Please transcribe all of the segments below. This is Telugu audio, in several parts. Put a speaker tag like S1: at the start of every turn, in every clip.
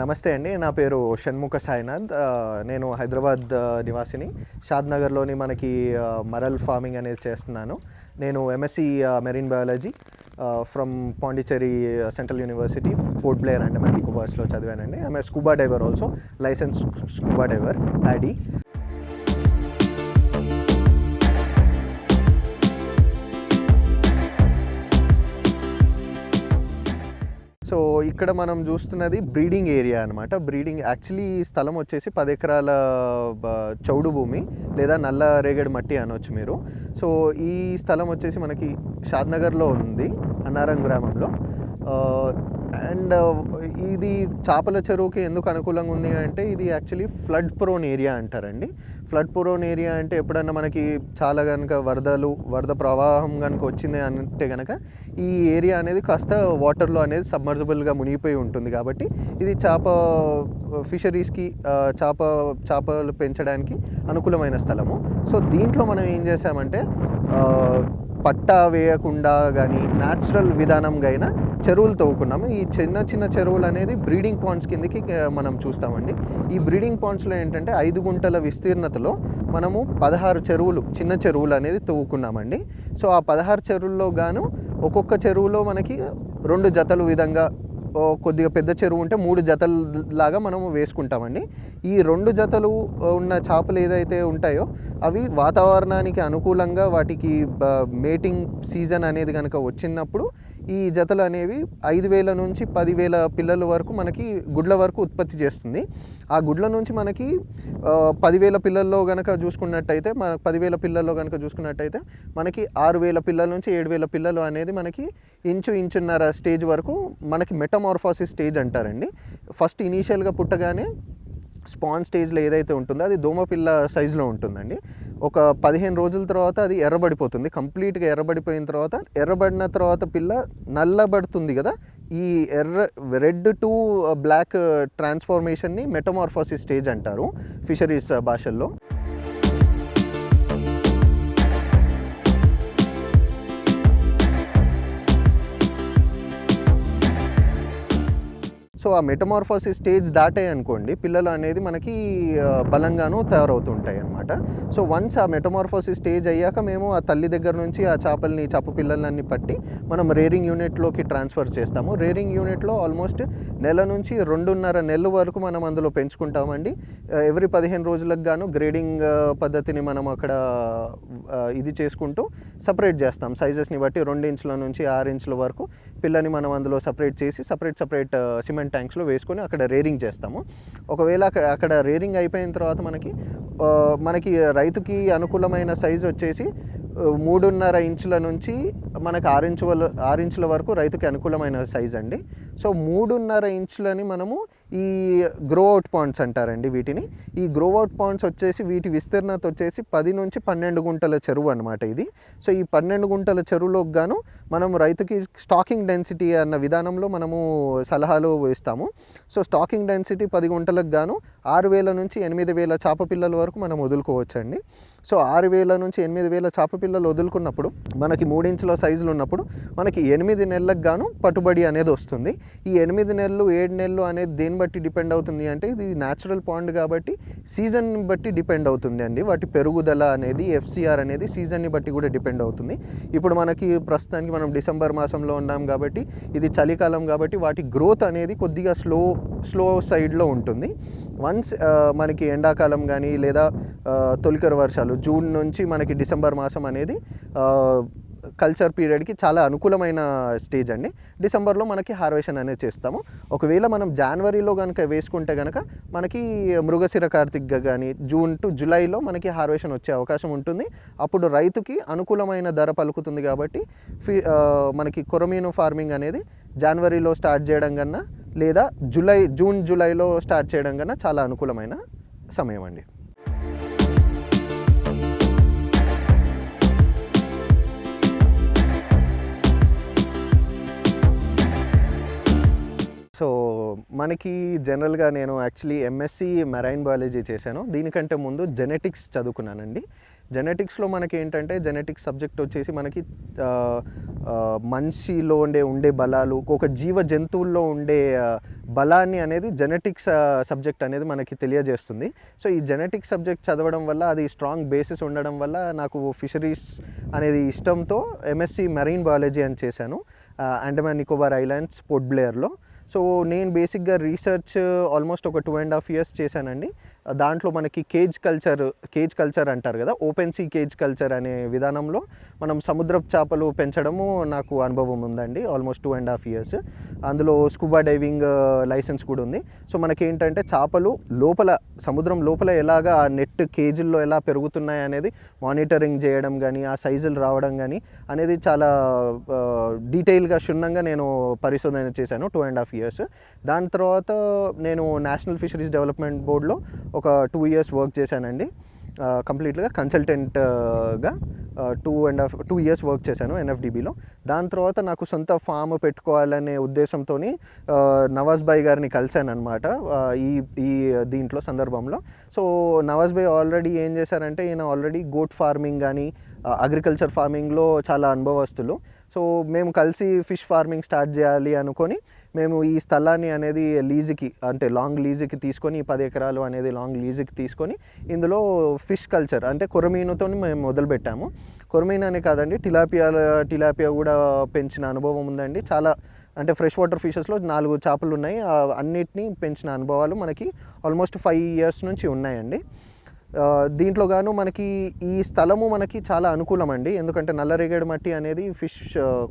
S1: నమస్తే అండి. నా పేరు షణ్ముఖ సాయినాథ్. నేను హైదరాబాద్ నివాసిని. షాద్‌నగర్‌లోని మనకి మరల్ ఫార్మింగ్ అనేది చేస్తున్నాను. నేను MSc marine biology from Pondicherry Central University, Port Blair Andaman నికోబార్స్‌లో చదివానండి. I am a scuba diver also, licensed scuba diver ADDI. So ఇక్కడ మనం చూస్తున్నది బ్రీడింగ్ ఏరియా అనమాట. బ్రీడింగ్ యాక్చువల్లీ ఈ స్థలం వచ్చేసి 10 ఎకరాల చౌడు భూమి లేదా నల్ల రేగడి మట్టి అనొచ్చు మీరు. సో ఈ స్థలం వచ్చేసి మనకి షాద్‌నగర్‌లో ఉంది, అన్నారం గ్రామంలో. అండ్ ఇది చేపల చెరువుకి ఎందుకు అనుకూలంగా ఉంది అంటే, ఇది యాక్చువల్లీ ఫ్లడ్ ప్రోన్ ఏరియా అంటారండి. ఫ్లడ్ ప్రోన్ ఏరియా అంటే ఎప్పుడన్నా మనకి చాలా కనుక వరద ప్రవాహం కనుక వచ్చింది అంటే కనుక ఈ ఏరియా అనేది కాస్త వాటర్లో అనేది సబ్మర్జిబుల్గా మునిగిపోయి ఉంటుంది. కాబట్టి ఇది ఫిషరీస్కి చేపలు పెంచడానికి అనుకూలమైన స్థలము. సో దీంట్లో మనం ఏం చేసామంటే, పట్టా వేయకుండా కానీ న్యాచురల్ విధానంగా అయినా చెరువులు తవ్వుకున్నాము. ఈ చిన్న చిన్న చెరువులు అనేది బ్రీడింగ్ పాండ్స్ కిందకి మనం చూస్తామండి. ఈ బ్రీడింగ్ పాండ్స్లో ఏంటంటే 5 గుంటల విస్తీర్ణతలో మనము 16 చెరువులు, చిన్న చెరువులు అనేది తవ్వుకున్నామండి. సో ఆ 16 చెరువుల్లో గాను ఒక్కొక్క చెరువులో మనకి 2 జతలు విధంగా, కొద్దిగా పెద్ద చెరువు ఉంటే 3 జతలు లాగా మనము వేసుకుంటామండి. ఈ 2 జతలు ఉన్న చేపలు ఏదైతే ఉంటాయో అవి వాతావరణానికి అనుకూలంగా వాటికి మేటింగ్ సీజన్ అనేది కనుక వచ్చినప్పుడు ఈ జతలు అనేవి 5,000 నుంచి 10,000 పిల్లల వరకు మనకి గుడ్ల వరకు ఉత్పత్తి చేస్తుంది. ఆ గుడ్ల నుంచి మనకి 10,000 పిల్లల్లో కనుక చూసుకున్నట్టయితే, 10,000 పిల్లల్లో కనుక చూసుకున్నట్టయితే మనకి 6,000 పిల్లల నుంచి 7,000 పిల్లలు అనేది మనకి ఇంచున్నర స్టేజ్ వరకు మనకి మెటమార్ఫోసిస్ స్టేజ్ అంటారండి. ఫస్ట్ ఇనీషియల్గా పుట్టగానే స్పాన్ స్టేజ్లో ఏదైతే ఉంటుందో అది దోమపిల్ల సైజులో ఉంటుందండి. ఒక 15 రోజుల తర్వాత అది ఎర్రబడిపోతుంది. కంప్లీట్గా ఎర్రబడిపోయిన తర్వాత, ఎర్రబడిన తర్వాత పిల్ల నల్లబడుతుంది కదా, ఈ రెడ్ టు బ్లాక్ ట్రాన్స్ఫార్మేషన్ని మెటమార్ఫోసిస్ స్టేజ్ అంటారు ఫిషరీస్ భాషల్లో. సో ఆ మెటమార్ఫోసిస్ స్టేజ్ దాటాయి అనుకోండి, పిల్లలు అనేది మనకి బలంగాను తయారవుతుంటాయి అన్నమాట. సో వన్స్ ఆ మెటమార్ఫోసిస్ స్టేజ్ అయ్యాక మేము ఆ తల్లి దగ్గర నుంచి ఆ చేప పిల్లలన్నీ పట్టి మనం రేరింగ్ యూనిట్లోకి ట్రాన్స్ఫర్ చేస్తాము. రేరింగ్ యూనిట్లో ఆల్మోస్ట్ నెల నుంచి 2.5 నెలల వరకు మనం అందులో పెంచుకుంటామండి. ఎవ్రీ 15 రోజులకు గాను గ్రేడింగ్ పద్ధతిని మనం అక్కడ ఇది చేసుకుంటూ సపరేట్ చేస్తాం. సైజెస్ని బట్టి 2 ఇంచుల నుంచి 6 ఇంచుల వరకు పిల్లని మనం అందులో సపరేట్ చేసి సపరేట్ సిమెంట్ ట్యాంక్స్లో వేసుకొని అక్కడ రేరింగ్ చేస్తాము. ఒకవేళ అక్కడ రేరింగ్ అయిపోయిన తర్వాత మనకి రైతుకి అనుకూలమైన సైజు వచ్చేసి 3.5 ఇంచుల నుంచి మనకు 6 ఇంచుల వరకు రైతుకి అనుకూలమైన సైజ్ అండి. సో 3.5 ఇంచులని మనము ఈ గ్రో అవుట్ పాండ్స్ అంటారండి వీటిని. ఈ గ్రో అవుట్ పాండ్స్ వచ్చేసి వీటి విస్తీర్ణత వచ్చేసి 10 నుంచి 12 గుంటల చెరువు అనమాట ఇది. సో ఈ 12 గుంటల చెరువులోకి గాను మనం రైతుకి స్టాకింగ్ డెన్సిటీ అన్న విధానంలో మనము సలహాలు ఇస్తాము. సో స్టాకింగ్ డెన్సిటీ 10 గుంటలకు గాను 6,000 నుంచి 8,000 చేప పిల్లల వరకు మనం వదులుకోవచ్చండి. సో 6,000 నుంచి 8,000 చేప పిల్లలు వదులుకున్నప్పుడు మనకి 3 ఇంచుల సైజులు ఉన్నప్పుడు మనకి 8 నెలలకు గాను పట్టుబడి అనేది వస్తుంది. ఈ 8 నెలలు 7 నెలలు అనేది దేని బట్టి డిపెండ్ అవుతుంది అంటే, ఇది న్యాచురల్ పాండ్ కాబట్టి సీజన్ బట్టి డిపెండ్ అవుతుంది అండి. వాటి పెరుగుదల అనేది, FCR అనేది సీజన్ని బట్టి కూడా డిపెండ్ అవుతుంది. ఇప్పుడు మనకి ప్రస్తుతానికి మనం డిసెంబర్ మాసంలో ఉన్నాం కాబట్టి ఇది చలికాలం కాబట్టి వాటి గ్రోత్ అనేది కొద్దిగా స్లో సైడ్లో ఉంటుంది. వన్స్ మనకి ఎండాకాలం కానీ లేదా తొలకరి వర్షాలు జూన్ నుంచి మనకి డిసెంబర్ మాసం అనేది కల్చర్ పీరియడ్కి చాలా అనుకూలమైన స్టేజ్ అండి. డిసెంబర్లో మనకి హార్వెషన్ అనేది చేస్తాము. ఒకవేళ మనం జనవరిలో కనుక వేసుకుంటే కనుక మనకి మృగశిర కార్తిక్గా కానీ జూన్ టు జూలైలో మనకి హార్వెషన్ వచ్చే అవకాశం ఉంటుంది. అప్పుడు రైతుకి అనుకూలమైన ధర పలుకుతుంది. కాబట్టి మనకి కొరమీను ఫార్మింగ్ అనేది జనవరిలో స్టార్ట్ చేయడం కన్నా లేదా జూన్ జూలైలో స్టార్ట్ చేయడం కన్నా చాలా అనుకూలమైన సమయం అండి. సో మనకి జనరల్గా నేను యాక్చువల్లీ ఎంఎస్సి మెరైన్ బయాలజీ చేశాను. దీనికంటే ముందు జెనెటిక్స్ చదువుకున్నానండి. జెనెటిక్స్లో మనకి ఏంటంటే జెనెటిక్స్ సబ్జెక్ట్ వచ్చేసి మనకి మనిషిలో ఉండే బలాలు, ఒక జీవ జంతువుల్లో ఉండే బలాన్ని అనేది జెనెటిక్స్ సబ్జెక్ట్ అనేది మనకి తెలియజేస్తుంది. సో ఈ జెనెటిక్స్ సబ్జెక్ట్ చదవడం వల్ల, అది స్ట్రాంగ్ బేసిస్ ఉండడం వల్ల నాకు ఫిషరీస్ అనేది ఇష్టంతో ఎంఎస్సి మెరైన్ బయాలజీ అని చేశాను అండమాన్ నికోబార్ ఐలాండ్స్ పోర్ట్ బ్లేయర్లో. సో నేను బేసిక్గా రీసెర్చ్ ఆల్మోస్ట్ ఒక 2.5 years చేశానండి. దాంట్లో మనకి కేజ్ కల్చర్ అంటారు కదా, ఓపెన్ సీ కేజ్ కల్చర్ అనే విధానంలో మనం సముద్రపు చేపలు పెంచడము నాకు అనుభవం ఉందండి, ఆల్మోస్ట్ 2.5 years. అందులో స్కూబా డైవింగ్ లైసెన్స్ కూడా ఉంది. సో మనకేంటంటే చేపలు సముద్రం లోపల ఎలాగా ఆ నెట్ కేజీల్లో ఎలా పెరుగుతున్నాయి అనేది మానిటరింగ్ చేయడం కానీ, ఆ సైజులు రావడం కానీ అనేది చాలా డీటెయిల్గా క్షుణ్ణంగా నేను పరిశోధన చేశాను 2.5 years. దాని తర్వాత నేను నేషనల్ ఫిషరీస్ డెవలప్మెంట్ బోర్డులో ఒక 2 years వర్క్ చేశానండి. కంప్లీట్గా కన్సల్టెంట్గా 2 years వర్క్ చేశాను ఎన్ఎఫ్డిబిలో. దాని తర్వాత నాకు సొంత ఫామ్ పెట్టుకోవాలనే ఉద్దేశంతో నవాజ్ భాయ్ గారిని కలిశాను అనమాట ఈ దీంట్లో సందర్భంలో. సో నవాజ్ భాయ్ ఆల్రెడీ ఏం చేశారంటే, ఈయన ఆల్రెడీ గోట్ ఫార్మింగ్ కానీ అగ్రికల్చర్ ఫార్మింగ్లో చాలా అనుభవస్తులు. సో మేము కలిసి ఫిష్ ఫార్మింగ్ స్టార్ట్ చేయాలి అనుకొని మేము ఈ స్థలాన్ని అనేది లీజుకి, అంటే లాంగ్ లీజుకి తీసుకొని, 10 acres అనేది లాంగ్ లీజుకి తీసుకొని ఇందులో ఫిష్ కల్చర్ అంటే కొరమీనుతో మేము మొదలుపెట్టాము. కొరమీను అనే కాదండి, టిలాపియా కూడా పెంచిన అనుభవం ఉందండి. చాలా అంటే ఫ్రెష్ వాటర్ ఫిషెస్లో 4 చేపలు ఉన్నాయి. అన్నిటినీ పెంచిన అనుభవాలు మనకి ఆల్మోస్ట్ 5 years నుంచి ఉన్నాయండి. దీంట్లో గాను మనకి ఈ స్థలము మనకి చాలా అనుకూలం అండి. ఎందుకంటే నల్లరేగడి మట్టి అనేది ఫిష్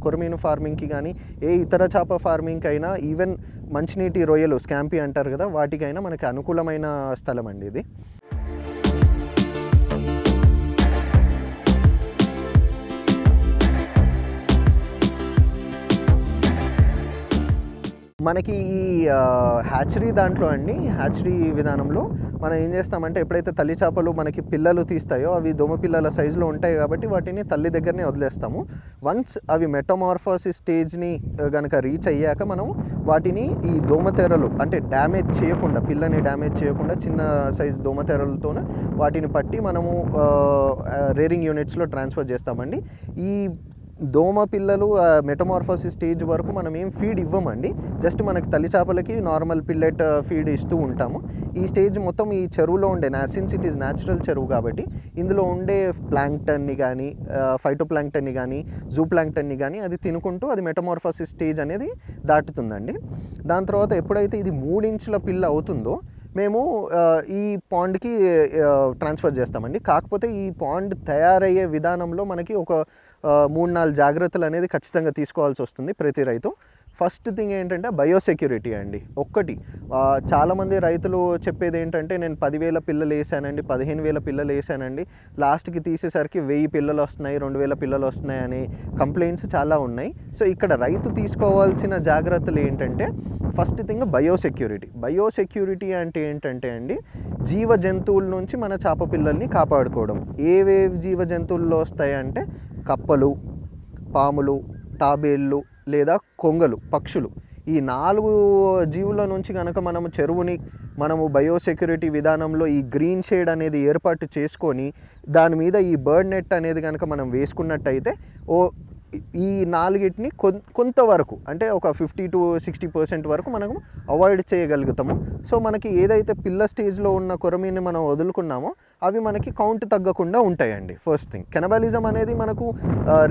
S1: కొరమీను ఫార్మింగ్కి కానీ, ఏ ఇతర చేప ఫార్మింగ్కి అయినా, ఈవెన్ మంచినీటి రొయ్యలు స్కాంపీ అంటారు కదా, వాటికైనా మనకి అనుకూలమైన స్థలం అండి ఇది. మనకి ఈ హ్యాచరీ దాంట్లో అండి, హ్యాచరీ విధానంలో మనం ఏం చేస్తామంటే, ఎప్పుడైతే తల్లి చేపలు మనకి పిల్లలు తీస్తాయో అవి దోమ పిల్లల సైజులో ఉంటాయి కాబట్టి వాటిని తల్లి దగ్గరనే వదిలేస్తాము. వన్స్ అవి మెటమార్ఫోసిస్ స్టేజ్ని కనుక రీచ్ అయ్యాక మనం వాటిని ఈ దోమతెరలు అంటే డ్యామేజ్ చేయకుండా, పిల్లని డ్యామేజ్ చేయకుండా చిన్న సైజ్ దోమతెరలతో వాటిని పట్టి మనము రేరింగ్ యూనిట్స్లో ట్రాన్స్ఫర్ చేస్తామండి. ఈ దోమ పిల్లలు మెటమార్ఫోసిస్ స్టేజ్ వరకు మనం ఏం ఫీడ్ ఇవ్వమండి, జస్ట్ మనకి తల్లి చేపలకి నార్మల్ పిల్లెట్ ఫీడ్ ఇస్తూ ఉంటాము. ఈ స్టేజ్ మొత్తం ఈ చెరువులో ఉండే, సిన్స్ ఇట్ ఈస్ న్యాచురల్ చెరువు కాబట్టి ఇందులో ఉండే ప్లాంక్టన్ని కానీ, ఫైటో ప్లాంక్టన్ని కానీ, జూ ప్లాంక్టన్ని కానీ అది తినుకుంటూ అది మెటమార్ఫోసిస్ స్టేజ్ అనేది దాటుతుందండి. దాని తర్వాత ఎప్పుడైతే ఇది 3 inches పిల్ల అవుతుందో మేము ఈ పాండ్కి ట్రాన్స్ఫర్ చేస్తామండి. కాకపోతే ఈ పాండ్ తయారయ్యే విధానంలో మనకి ఒక 3-4 జాగ్రత్తలు అనేది ఖచ్చితంగా తీసుకోవాల్సి వస్తుంది ప్రతి రైతు. ఫస్ట్ థింగ్ ఏంటంటే బయోసెక్యూరిటీ అండి. చాలామంది రైతులు చెప్పేది ఏంటంటే, నేను 10,000 పిల్లలు వేసానండి, 15,000 పిల్లలు వేసానండి, లాస్ట్కి తీసేసరికి 1000 పిల్లలు వస్తున్నాయి, 2,000 పిల్లలు వస్తున్నాయి అనే కంప్లైంట్స్ చాలా ఉన్నాయి. సో ఇక్కడ రైతు తీసుకోవాల్సిన జాగ్రత్తలు ఏంటంటే, ఫస్ట్ థింగ్ బయోసెక్యూరిటీ అంటే ఏంటంటే అండి, జీవ జంతువుల నుంచి మన చేప పిల్లల్ని కాపాడుకోవడం. ఏవేవి జీవ జంతువుల్లో వస్తాయంటే కప్పలు, పాములు, తాబేళ్ళు లేదా కొంగలు, పక్షులు. ఈ 4 జీవుల నుంచి కనుక మనము చెరువుని బయోసెక్యూరిటీ విధానంలో ఈ గ్రీన్ షేడ్ అనేది ఏర్పాటు చేసుకొని దాని మీద ఈ బర్డ్ నెట్ అనేది కనుక మనం వేసుకున్నట్టయితే ఈ 4టిని కొంతవరకు అంటే ఒక 50-60% వరకు మనం అవాయిడ్ చేయగలుగుతాము. సో మనకి ఏదైతే పిల్ల స్టేజ్లో ఉన్న కొరమీని మనం వదులుకున్నామో అవి మనకి కౌంట్ తగ్గకుండా ఉంటాయండి. ఫస్ట్ థింగ్, కెనబాలిజం అనేది మనకు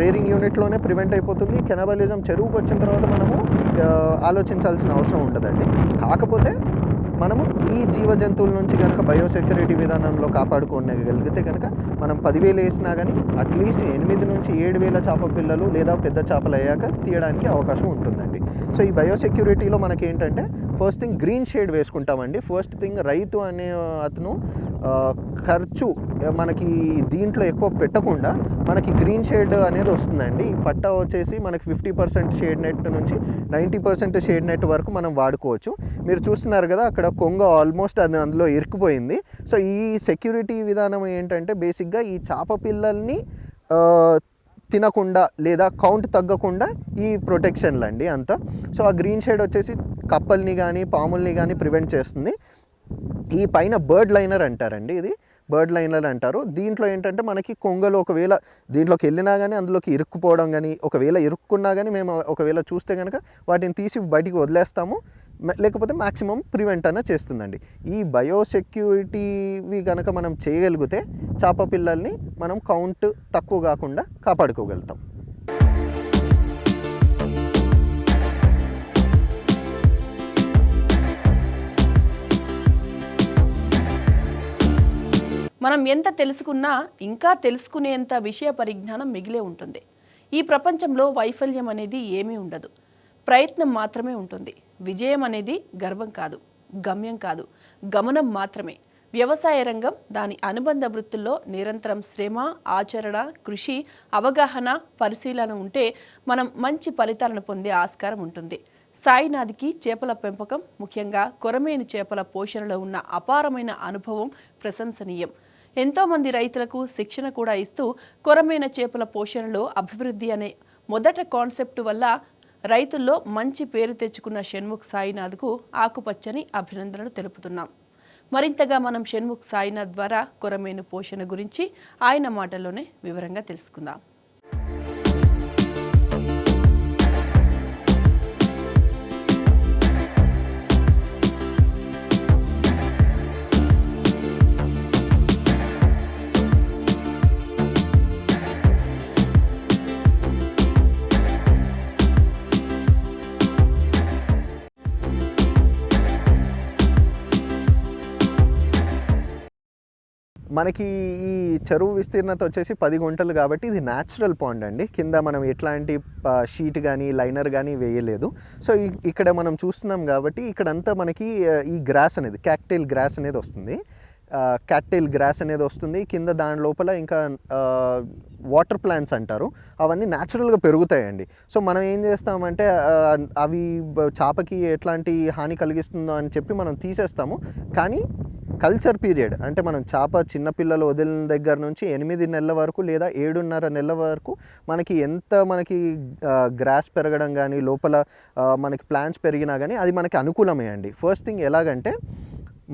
S1: రేరింగ్ యూనిట్లోనే ప్రివెంట్ అయిపోతుంది. కెనబాలిజం చెరువుకు వచ్చిన తర్వాత మనము ఆలోచించాల్సిన అవసరం ఉండదండి. కాకపోతే మనము ఈ జీవ జంతువుల నుంచి కనుక బయోసెక్యూరిటీ విధానంలో కాపాడుకోగలిగితే కనుక మనం 10,000 వేసినా కానీ అట్లీస్ట్ 8,000-7,000 చేప పిల్లలు లేదా పెద్ద చేపలు అయ్యాక తీయడానికి అవకాశం ఉంటుందండి. సో ఈ బయోసెక్యూరిటీలో మనకి ఏంటంటే, ఫస్ట్ థింగ్ గ్రీన్ షేడ్ వేసుకుంటామండి. ఫస్ట్ థింగ్ రైతు అనే అతను ఖర్చు మనకి దీంట్లో ఎక్కువ పెట్టకుండా మనకి గ్రీన్ షేడ్ అనేది వస్తుందండి. ఈ పట్ట వచ్చేసి మనకి 50% షేడ్ నెట్ నుంచి 90% షేడ్ నెట్ వరకు మనం వాడుకోవచ్చు. మీరు చూస్తున్నారు కదా అక్కడ కొంగ ఆల్మోస్ట్ అది అందులో ఇరుక్కుపోయింది. సో ఈ సెక్యూరిటీ విధానం ఏంటంటే, బేసిక్గా ఈ చేప పిల్లల్ని తినకుండా లేదా కౌంట్ తగ్గకుండా ఈ ప్రొటెక్షన్లు అండి అంతా. సో ఆ గ్రీన్ షేడ్ వచ్చేసి కప్పల్ని కానీ పాముల్ని కానీ ప్రివెంట్ చేస్తుంది. ఈ పైన బర్డ్ లైనర్ అంటారండి, ఇది బర్డ్ లైనర్ అంటారు. దీంట్లో ఏంటంటే మనకి కొంగలు ఒకవేళ దీంట్లోకి వెళ్ళినా కానీ అందులోకి ఇరుక్కుపోవడం కానీ, ఒకవేళ ఇరుక్కున్నా కానీ మేము ఒకవేళ చూస్తే కనుక వాటిని తీసి బయటికి వదిలేస్తాము, లేకపోతే మ్యాక్సిమం ప్రివెంట్ అన్న చేస్తుందండి. ఈ బయోసెక్యూరిటీవి కనుక మనం చేయగలిగితే చేప పిల్లల్ని మనం కౌంట్ తక్కువ కాకుండా కాపాడుకోగలుగుతాం.
S2: మనం ఎంత తెలుసుకున్నా ఇంకా తెలుసుకునేంత విషయ పరిజ్ఞానం మిగిలే ఉంటుంది. ఈ ప్రపంచంలో వైఫల్యం అనేది ఏమీ ఉండదు, ప్రయత్నం మాత్రమే ఉంటుంది. విజయం అనేది గర్వం కాదు, గమ్యం కాదు, గమనం మాత్రమే. వ్యవసాయ రంగం, దాని అనుబంధ వృత్తుల్లో నిరంతరం శ్రమ, ఆచరణ, కృషి, అవగాహన, పరిశీలన ఉంటే మనం మంచి ఫలితాలను పొందే ఆస్కారం ఉంటుంది. సాయినాథ్కి చేపల పెంపకం, ముఖ్యంగా కొరమేను చేపల పోషణలో ఉన్న అపారమైన అనుభవం ప్రశంసనీయం. ఎంతోమంది రైతులకు శిక్షణ కూడా ఇస్తూ కొరమేన చేపల పోషణలో అభివృద్ధి అనే మొదట కాన్సెప్ట్ వల్ల రైతుల్లో మంచి పేరు తెచ్చుకున్న షణ్ముఖ్ సాయినాథ్కు ఆకుపచ్చని అభినందనలు తెలుపుతున్నాం. మరింతగా మనం షణ్ముఖ్ సాయినాథ్ ద్వారా కొరమేను పోషణ గురించి ఆయన మాటల్లోనే వివరంగా తెలుసుకుందాం.
S1: మనకి ఈ చెరువు విస్తీర్ణత వచ్చేసి 10 గుంటలు కాబట్టి ఇది న్యాచురల్ పాండ్ అండి. కింద మనం ఎట్లాంటి షీట్ కానీ లైనర్ కానీ వేయలేదు. సో ఇక్కడ మనం చూస్తున్నాం కాబట్టి ఇక్కడంతా మనకి ఈ గ్రాస్ అనేది క్యాక్టైల్ గ్రాస్ అనేది వస్తుంది. క్యాక్టైల్ గ్రాస్ అనేది వస్తుంది కింద. దాని లోపల ఇంకా వాటర్ ప్లాంట్స్ అంటారు, అవన్నీ న్యాచురల్గా పెరుగుతాయండి. సో మనం ఏం చేస్తామంటే అవి చేపకి ఎట్లాంటి హాని కలిగిస్తుందో అని చెప్పి మనం తీసేస్తాము. కానీ కల్చర్ పీరియడ్ అంటే మనం చేప చిన్నపిల్లలు వదిలిన దగ్గర నుంచి 8 నెలల వరకు లేదా 7.5 నెలల వరకు మనకి గ్రాస్ పెరగడం కానీ లోపల మనకి ప్లాంట్స్ పెరిగినా కానీ అది మనకి అనుకూలమే అండి. ఫస్ట్ థింగ్ ఎలాగంటే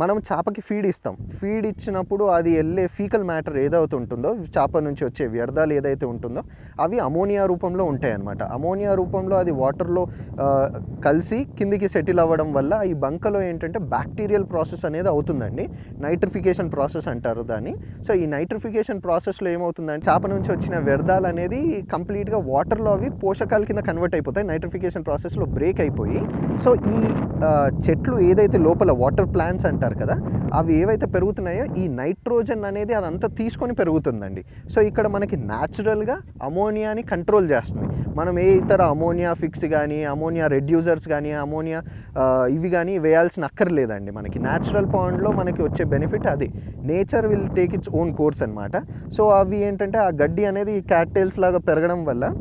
S1: మనం చేపకి ఫీడ్ ఇస్తాం. ఫీడ్ ఇచ్చినప్పుడు అది వెళ్ళే ఫీకల్ మ్యాటర్ ఏదైతే ఉంటుందో, చేప నుంచి వచ్చే వ్యర్థాలు ఏదైతే ఉంటుందో అవి అమోనియా రూపంలో ఉంటాయి అన్నమాట. అమోనియా రూపంలో అది వాటర్లో కలిసి కిందికి సెటిల్ అవ్వడం వల్ల ఈ బంకలో ఏంటంటే బ్యాక్టీరియల్ ప్రాసెస్ అనేది అవుతుందండి. నైట్రిఫికేషన్ ప్రాసెస్ అంటారు దాన్ని. సో ఈ నైట్రిఫికేషన్ ప్రాసెస్లో ఏమవుతుందంటే చేప నుంచి వచ్చిన వ్యర్థాలు అనేది కంప్లీట్గా వాటర్లో అవి పోషకాల కింద కన్వర్ట్ అయిపోతాయి. నైట్రిఫికేషన్ ప్రాసెస్లో బ్రేక్ అయిపోయి సో ఈ చెట్లు ఏదైతే లోపల వాటర్ ప్లాంట్స్ అంటారు కదా, అవి ఏవైతే పెరుగుతున్నాయో ఈ నైట్రోజన్ అనేది అదంతా తీసుకొని పెరుగుతుందండి. సో ఇక్కడ మనకి న్యాచురల్గా అమోనియాని కంట్రోల్ చేస్తుంది. మనం ఏ ఇతర అమోనియా ఫిక్స్ కానీ అమోనియా రెడ్యూసర్స్ కానీ అమోనియా ఇవి కానీ వేయాల్సిన అక్కర్లేదండి. మనకి న్యాచురల్ పాండ్లో మనకి వచ్చే బెనిఫిట్ అది. Nature will take its own course అనమాట. సో అవి ఏంటంటే ఆ గడ్డి అనేది క్యాట్టైల్స్ లాగా పెరగడం వల్ల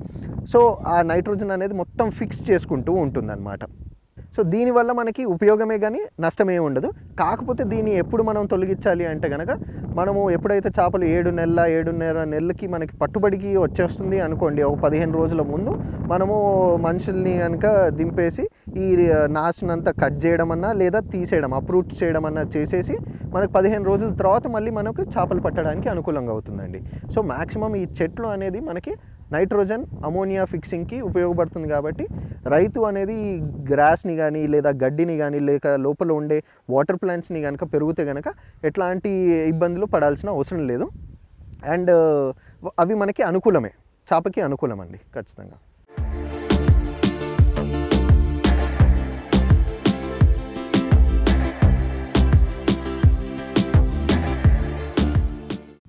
S1: సో ఆ నైట్రోజన్ అనేది మొత్తం ఫిక్స్ చేసుకుంటూ ఉంటుందన్నమాట. సో దీనివల్ల మనకి ఉపయోగమే కానీ నష్టమే ఉండదు. కాకపోతే దీన్ని ఎప్పుడు మనం తొలగించాలి అంటే కనుక మనము ఎప్పుడైతే చేపలు 7.5 నెలలకి మనకి పట్టుబడికి వచ్చేస్తుంది అనుకోండి, ఒక 15 రోజుల ముందు మనము మనుషుల్ని కనుక దింపేసి ఈ నాచునంతా కట్ చేయడం అన్నా లేదా తీసేయడం అప్రూట్ చేయడం అన్నా చేసేసి మనకు 15 రోజుల తర్వాత మళ్ళీ మనకు చేపలు పట్టడానికి అనుకూలంగా అవుతుందండి. సో మ్యాక్సిమం ఈ చెట్లు అనేది మనకి నైట్రోజన్ అమోనియా ఫిక్సింగ్కి ఉపయోగపడుతుంది. కాబట్టి రైతు అనేది ఈ గ్రాస్ని కానీ లేదా గడ్డిని కానీ లేక లోపల ఉండే వాటర్ ప్లాంట్స్ని కనుక పెరిగితే కనుక ఎట్లాంటి ఇబ్బందులు పడాల్సిన అవసరం లేదు. అండ్ అవి మనకి అనుకూలమే, చేపకి అనుకూలం అండి ఖచ్చితంగా.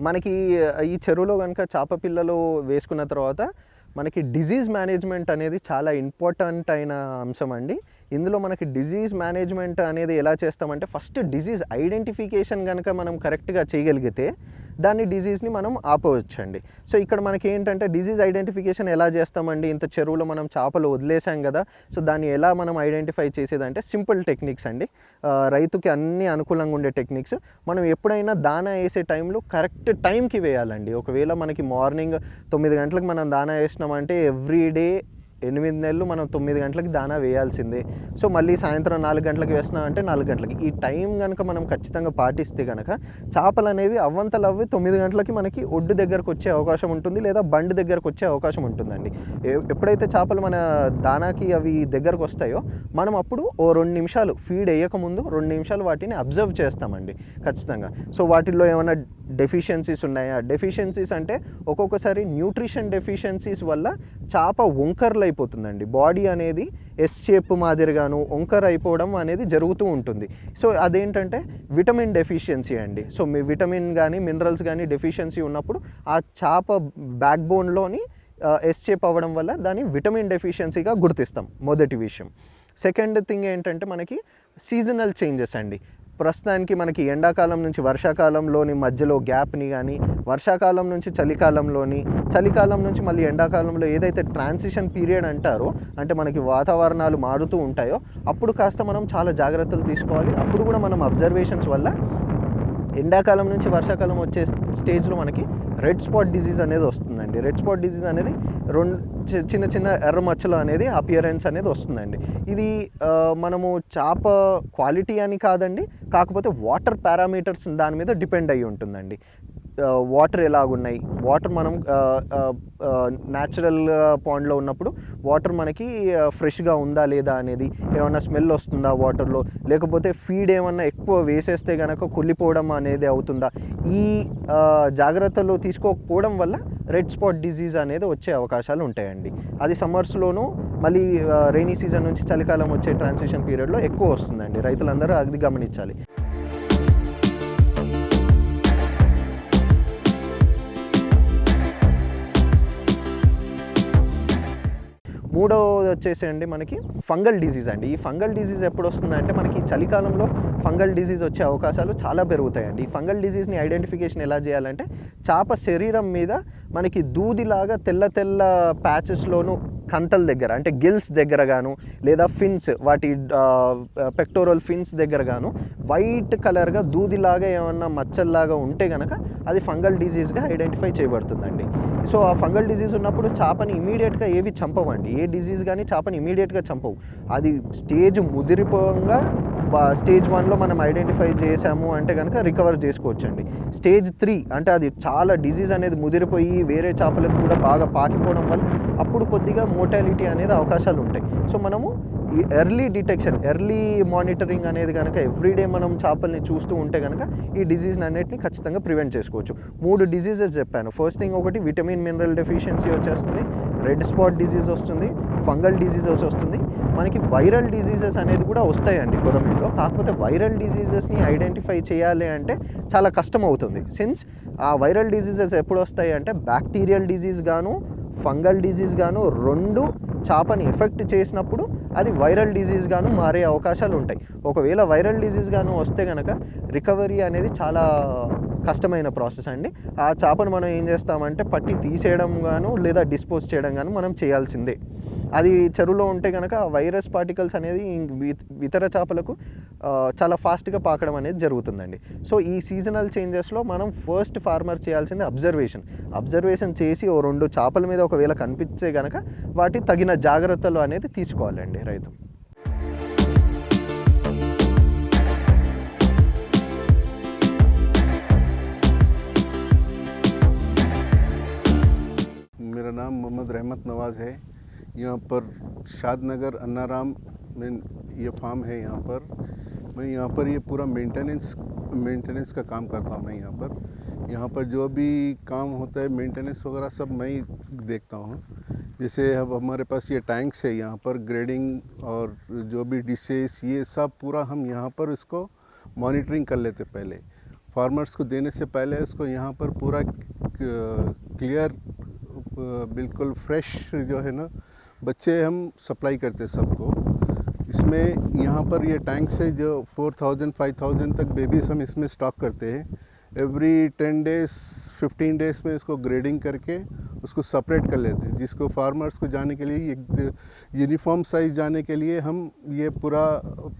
S1: మనకి ఈ చెరువులో కనుక చేప పిల్లలు వేసుకున్న తర్వాత మనకి డిజీజ్ మేనేజ్మెంట్ అనేది చాలా ఇంపార్టెంట్ అయిన అంశం అండి. ఇందులో మనకి డిజీజ్ మేనేజ్మెంట్ అనేది ఎలా చేస్తామంటే ఫస్ట్ డిజీజ్ ఐడెంటిఫికేషన్ కనుక మనం కరెక్ట్గా చేయగలిగితే దాన్ని డిజీజ్ని మనం ఆపవచ్చండి. సో ఇక్కడ మనకి ఏంటంటే డిజీజ్ ఐడెంటిఫికేషన్ ఎలా చేస్తామండి, ఇంత చెరువులో మనం చేపలు వదిలేసాం కదా, సో దాన్ని ఎలా మనం ఐడెంటిఫై చేసేదంటే సింపుల్ టెక్నిక్స్ అండి. రైతుకి అన్ని అనుకూలంగా ఉండే టెక్నిక్స్. మనం ఎప్పుడైనా దానా వేసే టైంలో కరెక్ట్ టైంకి వేయాలండి. ఒకవేళ మనకి మార్నింగ్ 9 గంటలకు మనం దానా వేసినామంటే ఎవ్రీ డే 8 నెలలు మనం 9 గంటలకి దానా వేయాల్సిందే. సో మళ్ళీ సాయంత్రం 4 గంటలకు వేస్తున్నామంటే 4 గంటలకి. ఈ టైం కనుక మనం ఖచ్చితంగా పాటిస్తే కనుక చేపలు అనేవి అవ్వంతలవ్వి 9 గంటలకి మనకి ఒడ్డు దగ్గరకు వచ్చే అవకాశం ఉంటుంది, లేదా బండి దగ్గరకు వచ్చే అవకాశం ఉంటుందండి. ఎప్పుడైతే చేపలు మన దానాకి అవి దగ్గరకు వస్తాయో మనం అప్పుడు ఓ 2 నిమిషాలు ఫీడ్ వేయకముందు 2 నిమిషాలు వాటిని అబ్జర్వ్ చేస్తామండి ఖచ్చితంగా. సో వాటిల్లో ఏమైనా డెఫిషియన్సీస్ ఉన్నాయా? డెఫిషియన్సీస్ అంటే ఒక్కొక్కసారి న్యూట్రిషన్ డెఫిషియన్సీస్ వల్ల చేప వంకర్లు అయిపోతుందండి. బాడీ అనేది ఎస్ షేప్ మాదిరిగాను వంకర్ అయిపోవడం అనేది జరుగుతూ ఉంటుంది. సో అదేంటంటే విటమిన్ డెఫిషియన్సీ అండి. సో మీ విటమిన్ కానీ మినరల్స్ కానీ డెఫిషియన్సీ ఉన్నప్పుడు ఆ చేప బ్యాక్ బోన్లోని ఎస్ షేప్ అవ్వడం వల్ల దాన్ని విటమిన్ డెఫిషియన్సీగా గుర్తిస్తాం. మొదటి విషయం. సెకండ్ థింగ్ ఏంటంటే మనకి సీజనల్ చేంజెస్ అండి. ప్రస్తుతానికి మనకి ఎండాకాలం నుంచి వర్షాకాలంలోని మధ్యలో గ్యాప్ని కానీ, వర్షాకాలం నుంచి చలికాలం నుంచి మళ్ళీ ఎండాకాలంలో ఏదైతే ట్రాన్సిషన్ పీరియడ్ అంటారో, అంటే మనకి వాతావరణాలు మారుతూ ఉంటాయో అప్పుడు కాస్త మనం చాలా జాగ్రత్తలు తీసుకోవాలి. అప్పుడు కూడా మనం అబ్జర్వేషన్స్ వల్ల ఎండాకాలం నుంచి వర్షాకాలం వచ్చే స్టేజ్లో మనకి రెడ్ స్పాట్ డిజీజ్ అనేది వస్తుందండి. రెడ్ స్పాట్ డిజీజ్ అనేది చిన్న చిన్న ఎర్ర మచ్చలు అనేది అపియరెన్స్ అనేది వస్తుందండి. ఇది మనము చేప క్వాలిటీ అని కాదండి, కాకపోతే వాటర్ పారామీటర్స్ దాని మీద డిపెండ్ అయ్యి ఉంటుందండి. వాటర్ ఎలాగున్నాయి, వాటర్ మనం న్యాచురల్ పాండ్లో ఉన్నప్పుడు వాటర్ మనకి ఫ్రెష్గా ఉందా లేదా అనేది, ఏమన్నా స్మెల్ వస్తుందా వాటర్లో, లేకపోతే ఫీడ్ ఏమన్నా ఎక్కువ వేసేస్తే కనుక కుళ్ళిపోవడం అనేది అవుతుందా, ఈ జాగ్రత్తలు తీసుకోకపోవడం వల్ల రెడ్ స్పాట్ డిజీజ్ అనేది వచ్చే అవకాశాలు ఉంటాయండి. అది సమ్మర్స్లోనూ మళ్ళీ రైనీ సీజన్ నుంచి చలికాలం వచ్చే ట్రాన్సిషన్ పీరియడ్లో ఎక్కువ వస్తుందండి. రైతులందరూ అది గమనించాలి. మూడోది వచ్చేసేయండి మనకి ఫంగల్ డిజీజ్ అండి. ఈ ఫంగల్ డిజీజ్ ఎప్పుడు వస్తుందంటే మనకి చలికాలంలో ఫంగల్ డిజీజ్ వచ్చే అవకాశాలు చాలా పెరుగుతాయండి. ఈ ఫంగల్ డిజీజ్ని ఐడెంటిఫికేషన్ ఎలా చేయాలంటే చేప శరీరం మీద మనకి దూదిలాగా తెల్ల తెల్ల ప్యాచెస్లోను కంతల దగ్గర అంటే గిల్స్ దగ్గర గాను, లేదా ఫిన్స్ వాటి పెక్టోరల్ ఫిన్స్ దగ్గర గాను వైట్ కలర్గా దూదిలాగా ఏమన్నా మచ్చల్లాగా ఉంటే కనుక అది ఫంగల్ డిజీజ్గా ఐడెంటిఫై చేయబడుతుందండి. సో ఆ ఫంగల్ డిజీజ్ ఉన్నప్పుడు చేపని ఇమీడియట్గా ఏవి చంపవండి. ఏ డిజీజ్ కానీ చేపని ఇమీడియట్గా చంపవు. అది స్టేజ్ ముదిరిపోగా స్టేజ్ 1లో మనం ఐడెంటిఫై చేసాము అంటే కనుక రికవర్ చేసుకోవచ్చండి. స్టేజ్ 3 అంటే అది చాలా డిజీజ్ అనేది ముదిరిపోయి వేరే చేపలకు కూడా బాగా పాకిపోవడం వల్ల అప్పుడు కొద్దిగా మోర్టాలిటీ అనేది అవకాశాలు ఉంటాయి. సో మనము ఈ ఎర్లీ డిటెక్షన్, ఎర్లీ మానిటరింగ్ అనేది కనుక ఎవ్రీడే మనం చేపల్ని చూస్తూ ఉంటే కనుక ఈ డిజీజ్ని అన్నిటిని ఖచ్చితంగా ప్రివెంట్ చేసుకోవచ్చు. 3 డిజీజెస్ చెప్పాను. ఫస్ట్ థింగ్ ఒకటి విటమిన్ మినరల్ డెఫిషియన్సీ వచ్చేస్తుంది, రెడ్ స్పాట్ డిజీజ్ వస్తుంది, ఫంగల్ డిజీజెస్ వస్తుంది, మనకి వైరల్ డిజీజెస్ అనేది కూడా వస్తాయండి కొరమీన్లో. కాకపోతే వైరల్ డిజీజెస్ని ఐడెంటిఫై చేయాలి అంటే చాలా కష్టం అవుతుంది. సిన్స్ ఆ వైరల్ డిజీజెస్ ఎప్పుడు వస్తాయి అంటే బ్యాక్టీరియల్ డిజీజ్ గాను ఫంగల్ డిజీజ్ గాను రెండు చేపని ఎఫెక్ట్ చేసినప్పుడు అది వైరల్ డిజీజ్ గాను మారే అవకాశాలు ఉంటాయి. ఒకవేళ వైరల్ డిజీజ్ గాను వస్తే కనుక రికవరీ అనేది చాలా కష్టమైన ప్రాసెస్ అండి. ఆ చేపను మనం ఏం చేస్తామంటే పట్టి తీసేయడం గాను లేదా డిస్పోజ్ చేయడం గాను మనం చేయాల్సిందే. అది చెరువులో ఉంటే కనుక వైరస్ పార్టికల్స్ అనేది ఇతర చేపలకు చాలా ఫాస్ట్గా పాకడం అనేది జరుగుతుందండి. సో ఈ సీజనల్ చేంజెస్లో మనం ఫస్ట్ ఫార్మర్ చేయాల్సింది అబ్జర్వేషన్ చేసి ఓ 2 చేపల మీద ఒకవేళ కనిపించే కనుక వాటి తగిన జాగ్రత్తలు అనేది తీసుకోవాలండి రైతు.
S3: मेरा नाम मोहम्मद रहमत नवाज़ है। यहाँ पर शादनगर अन्नाराम में ये फार्म है। मैं यहाँ पर ये पूरा मेंटेनेंस का काम करता हूँ। मैं यहाँ पर जो भी काम होता है मेंटेनेंस वगैरह सब मैं ही देखता हूँ। जैसे अब हमारे पास ये टैंक्स है, यहाँ पर ग्रेडिंग और जो भी डिशेस ये सब पूरा हम यहाँ पर इसको मॉनिटरिंग कर लेते पहले। फार्मर्स को देने से पहले उसको यहाँ पर पूरा क्लियर बिल्कुल फ्रेश जो है ना बच्चे हम सप्लाई करते हैं सबको। इसमें यहाँ पर ये टैंक से जो 4000-5000 तक बेबीज़ हम इसमें स्टॉक करते हैं। एवरी 10 डेज़ 15 डेज़ में इसको ग्रेडिंग करके उसको सेपरेट कर लेते हैं, जिसको फार्मर्स को जाने के लिए एक यूनिफॉर्म साइज़ जाने के लिए हम ये पूरा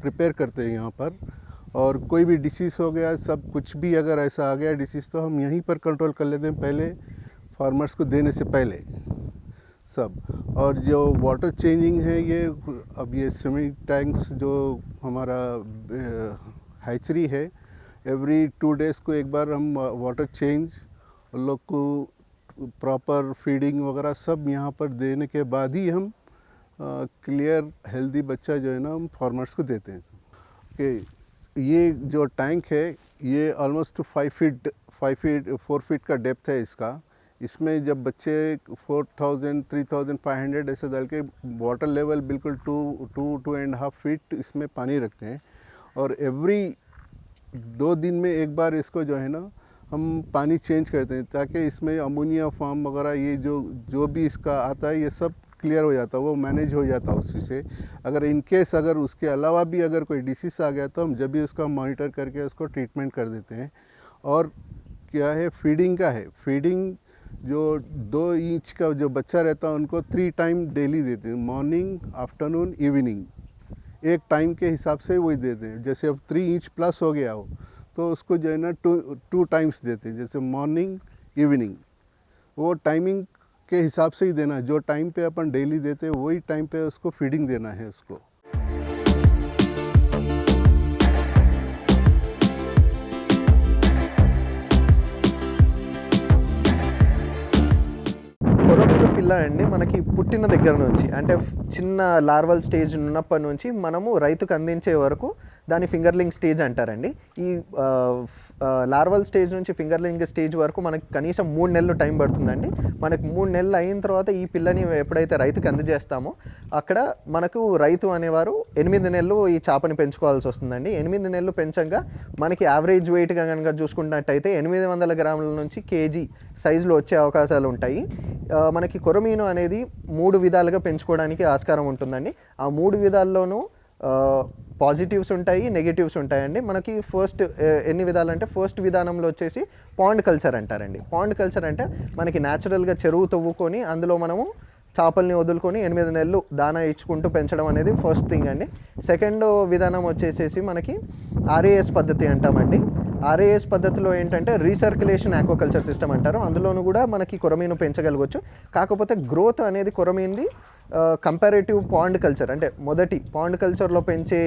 S3: प्रिपेयर करते हैं यहाँ पर। और कोई भी डिसीज़ हो गया, सब कुछ भी अगर ऐसा आ गया डिसीज़, तो हम यहीं पर कंट्रोल कर लेते हैं पहले, फार्मर्स को देने से पहले सब। और जो वाटर चेंजिंग है, ये अब ये सेमी टैंक्स जो हमारा हैचरी है, एवरी 2 डेज़ को एक बार हम वाटर चेंज, उन लोग को प्रॉपर फीडिंग वगैरह सब यहाँ पर देने के बाद ही हम क्लियर हेल्दी बच्चा जो है ना हम फार्मर्स को देते हैं। कि ये जो टैंक है ये ऑलमोस्ट 4 फीट का डेप्थ है इसका। इसमें जब बच्चे 4000-3500 ऐसे डाल के वाटर लेवल बिल्कुल 2.5 फीट इसमें पानी रखते हैं। और एवरी 2 दिन में एक बार इसको जो है ना हम पानी चेंज करते हैं, ताकि इसमें अमोनिया फॉर्म वगैरह ये जो भी इसका आता है ये सब क्लियर हो जाता है, वो मैनेज हो जाता है उसी से। अगर इन केस अगर उसके अलावा भी अगर कोई डिसीज़ आ गया तो हम जब भी उसका मॉनिटर करके उसको ट्रीटमेंट कर देते हैं। और क्या है, फीडिंग का है। फीडिंग जो 2 इंच का जो बच्चा रहता है उनको 3 टाइम डेली देते हैं, मॉर्निंग, आफ्टरनून, इवनिंग। एक टाइम के हिसाब से वही देते हैं। जैसे अब 3 इंच प्लस हो गया हो तो उसको जो है ना 2 टाइम्स देते हैं, जैसे मॉर्निंग, इवनिंग। वो टाइमिंग के हिसाब से ही देना है, जो टाइम पे अपन डेली देते हैं वही टाइम पे उसको फीडिंग देना है उसको।
S1: కొరమీను పిల్ల అండి మనకి పుట్టిన దగ్గర నుంచి, అంటే చిన్న లార్వల్ స్టేజ్ ఉన్నప్పటి నుంచి మనము రైతుకు అందించే వరకు దాని ఫింగర్లింగ్ స్టేజ్ అంటారండి. ఈ లార్వల్ స్టేజ్ నుంచి ఫింగర్లింగ్ స్టేజ్ వరకు మనకి కనీసం 3 నెలలు టైం పడుతుందండి. మనకు 3 నెలలు అయిన తర్వాత ఈ పిల్లని ఎప్పుడైతే రైతుకు అందజేస్తామో అక్కడ మనకు రైతు అనేవారు 8 నెలలు ఈ చేపని పెంచుకోవాల్సి వస్తుందండి. 8 నెలలు పెంచంగా మనకి యావరేజ్ వెయిట్గా కనుక చూసుకున్నట్టయితే 800 గ్రాముల నుంచి కేజీ సైజులో వచ్చే అవకాశాలు ఉంటాయి. మనకి కొరమీను అనేది 3 విధాలుగా పెంచుకోవడానికి ఆస్కారం ఉంటుందండి. ఆ 3 విధాల్లోనూ పాజిటివ్స్ ఉంటాయి, నెగిటివ్స్ ఉంటాయండి. మనకి ఫస్ట్ ఎన్ని విధాలంటే, ఫస్ట్ విధానంలో వచ్చేసి పాండ్ కల్చర్ అంటారండి. పాండ్ కల్చర్ అంటే మనకి న్యాచురల్గా చెరువు తవ్వుకొని అందులో మనము చేపల్ని వదులుకొని 8 నెలలు దానా ఇచ్చుకుంటూ పెంచడం అనేది ఫస్ట్ థింగ్ అండి. సెకండ్ విధానం వచ్చేసేసి మనకి ఆర్ఏఎస్ పద్ధతి అంటామండి. ఆర్ఏఎస్ పద్ధతిలో ఏంటంటే రీసర్క్యులేషన్ ఆక్వాకల్చర్ సిస్టమ్ అంటారు. అందులోనూ కూడా మనకి కొరమీను పెంచగలగవచ్చు. కాకపోతే గ్రోత్ అనేది కొరమీన్ది కంపారేటివ్ పాండ్ కల్చర్, అంటే మొదటి పాండ్ కల్చర్లో పెంచే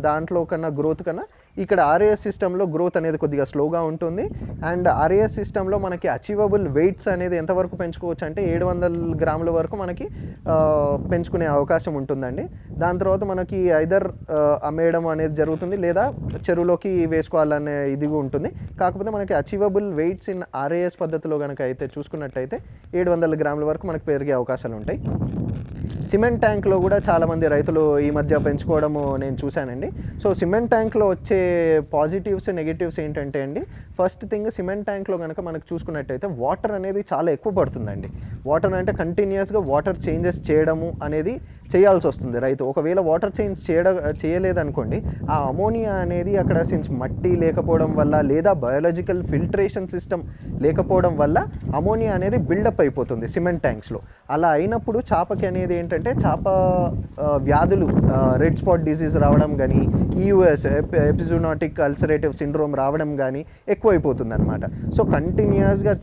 S1: దాంట్లో కన్నా గ్రోత్ కన్నా ఇక్కడ ఆర్ఏఎస్ సిస్టంలో గ్రోత్ అనేది కొద్దిగా స్లోగా ఉంటుంది. అండ్ ఆర్ఏఎస్ సిస్టంలో మనకి అచీవబుల్ వెయిట్స్ అనేది ఎంతవరకు పెంచుకోవచ్చు అంటే 700 గ్రాముల వరకు మనకి పెంచుకునే అవకాశం ఉంటుందండి. దాని తర్వాత మనకి ఐదర్ అమ్మేయడం అనేది జరుగుతుంది, లేదా చెరువులోకి వేసుకోవాలనే ఇది ఉంటుంది. కాకపోతే మనకి అచీవబుల్ వెయిట్స్ ఇన్ ఆర్ఏఎస్ పద్ధతిలో కనుక అయితే చూసుకున్నట్టయితే 700 గ్రాముల వరకు మనకు పెరిగే అవకాశాలు ఉంటాయి. సిమెంట్ ట్యాంక్లో కూడా చాలామంది రైతులు ఈ మధ్య పెంచుకోవడము నేను చూశానండి. సో సిమెంట్ ట్యాంక్లో వచ్చే పాజిటివ్స్, నెగిటివ్స్ ఏంటంటే అండి, ఫస్ట్ థింగ్ సిమెంట్ ట్యాంక్లో కనుక మనకు చూసుకున్నట్టయితే వాటర్ అనేది చాలా ఎక్కువ పడుతుందండి. వాటర్ అంటే కంటిన్యూస్గా వాటర్ చేంజెస్ చేయడము అనేది చేయాల్సి వస్తుంది రైతు. ఒకవేళ వాటర్ చేంజ్ చేయలేదనుకోండి, ఆ అమోనియా అనేది అక్కడ సిన్స్ మట్టి లేకపోవడం వల్ల లేదా బయాలజికల్ ఫిల్టరేషన్ సిస్టమ్ లేకపోవడం వల్ల అమోనియా అనేది బిల్డప్ అయిపోతుంది సిమెంట్ ట్యాంక్స్లో. అలా అయినప్పుడు చేపకి అనేది ఏంటంటే చేప వ్యాధులు, రెడ్ స్పాట్ డిసీజ్ రావడం కానీ, ఈయుఎస్ ఎపిజూనాటిక్ అల్సరేటివ్ సిండ్రోమ్ రావడం కానీ ఎక్కువైపోతుంది అనమాట. సో కంటిన్యూస్గా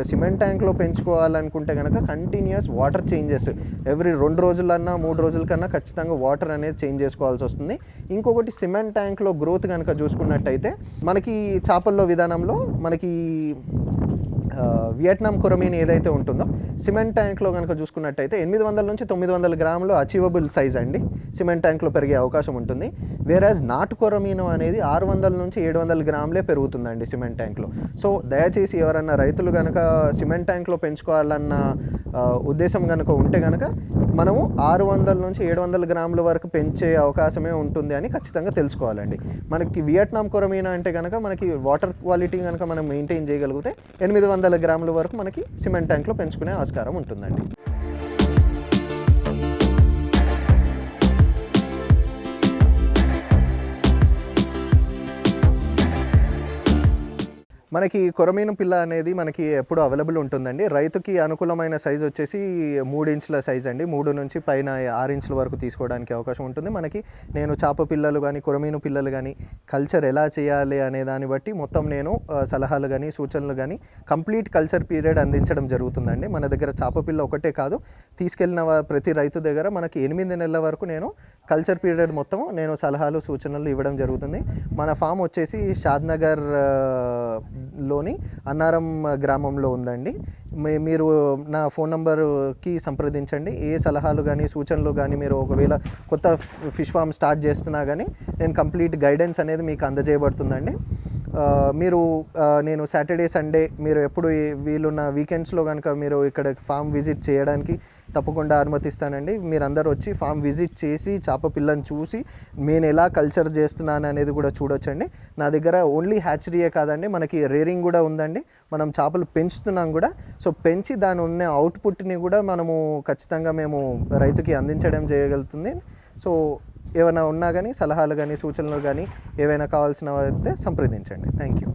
S1: సిమెంట్ ట్యాంక్లో పెంచుకోవాలనుకుంటే కనుక కంటిన్యూస్ వాటర్ చేంజెస్ ఎవ్రీ 2 రోజులన్నా 3 రోజుల కన్నా ఖచ్చితంగా వాటర్ అనేది చేంజ్ చేసుకోవాల్సి వస్తుంది. ఇంకొకటి సిమెంట్ ట్యాంక్లో గ్రోత్ కనుక చూసుకున్నట్టయితే మనకి చేపల్లో విధానంలో మనకి వియట్నాం కొరమీన్ ఏదైతే ఉంటుందో సిమెంట్ ట్యాంక్లో కనుక చూసుకున్నట్టయితే 800 నుంచి 900 గ్రాములు అచీవబుల్ సైజ్ అండి సిమెంట్ ట్యాంక్లో పెరిగే అవకాశం ఉంటుంది. వేరాజ్ నాటు కొరమీను అనేది 600 నుంచి 700 గ్రాములే పెరుగుతుందండి సిమెంట్ ట్యాంక్లో. సో దయచేసి ఎవరన్నా రైతులు కనుక సిమెంట్ ట్యాంక్లో పెంచుకోవాలన్న ఉద్దేశం కనుక ఉంటే కనుక మనము 600 నుంచి 700 గ్రాముల వరకు పెంచే అవకాశమే ఉంటుంది అని ఖచ్చితంగా తెలుసుకోవాలండి. మనకి వియట్నాం కొరమీనా అంటే కనుక మనకి వాటర్ క్వాలిటీ కనుక మనం మెయింటైన్ చేయగలిగితే 800 గ్రాముల వరకు మనకి సిమెంట్ ట్యాంక్లో పెంచుకునే ఆస్కారం ఉంటుందండి. మనకి కొరమీను పిల్ల అనేది మనకి ఎప్పుడు అవైలబుల్ ఉంటుందండి. రైతుకి అనుకూలమైన సైజ్ వచ్చేసి 3 ఇంచుల సైజ్ అండి. 3 నుంచి పైన 6 ఇంచుల వరకు తీసుకోవడానికి అవకాశం ఉంటుంది. మనకి నేను చేప పిల్లలు కానీ కొరమీను పిల్లలు కానీ కల్చర్ ఎలా చేయాలి అనే దాన్ని బట్టి మొత్తం నేను సలహాలు కానీ సూచనలు కానీ కంప్లీట్ కల్చర్ పీరియడ్ అందించడం జరుగుతుందండి. మన దగ్గర చేప పిల్ల ఒకటే కాదు, తీసుకెళ్ళిన ప్రతి రైతు దగ్గర మనకి 8 నెలల వరకు నేను కల్చర్ పీరియడ్ మొత్తం నేను సలహాలు సూచనలు ఇవ్వడం జరుగుతుంది. మన ఫామ్ వచ్చేసి షాద్నగర్ లోని అన్నారం గ్రామంలో ఉందండి. మీరు నా ఫోన్ నంబర్కి సంప్రదించండి. ఏ సలహాలు కానీ సూచనలు కానీ మీరు ఒకవేళ కొత్త ఫిష్ ఫామ్ స్టార్ట్ చేస్తున్నా కానీ నేను కంప్లీట్ గైడెన్స్ అనేది మీకు అందజేయబడుతుందండి. మీరు నేను సాటర్డే సండే మీరు ఎప్పుడు వీలున్న వీకెండ్స్లో కనుక మీరు ఇక్కడ ఫామ్ విజిట్ చేయడానికి తప్పకుండా అనుమతిస్తానండి. మీరందరూ వచ్చి ఫామ్ విజిట్ చేసి చేప పిల్లని చూసి నేను ఎలా కల్చర్ చేస్తున్నాను అనేది కూడా చూడొచ్చండి. నా దగ్గర ఓన్లీ హ్యాచరీయే కాదండి, మనకి రేరింగ్ కూడా ఉందండి. మనం చేపలు పెంచుతున్నాం కూడా. సో పెంచి దాని ఉన్న అవుట్పుట్ని కూడా మనము ఖచ్చితంగా మేము రైతుకి అందించడం చేయగలుగుతుంది. సో ఏమైనా ఉన్నా కానీ సలహాలు కానీ సూచనలు కానీ ఏవైనా కావాల్సిన అయితే సంప్రదించండి. Thank you.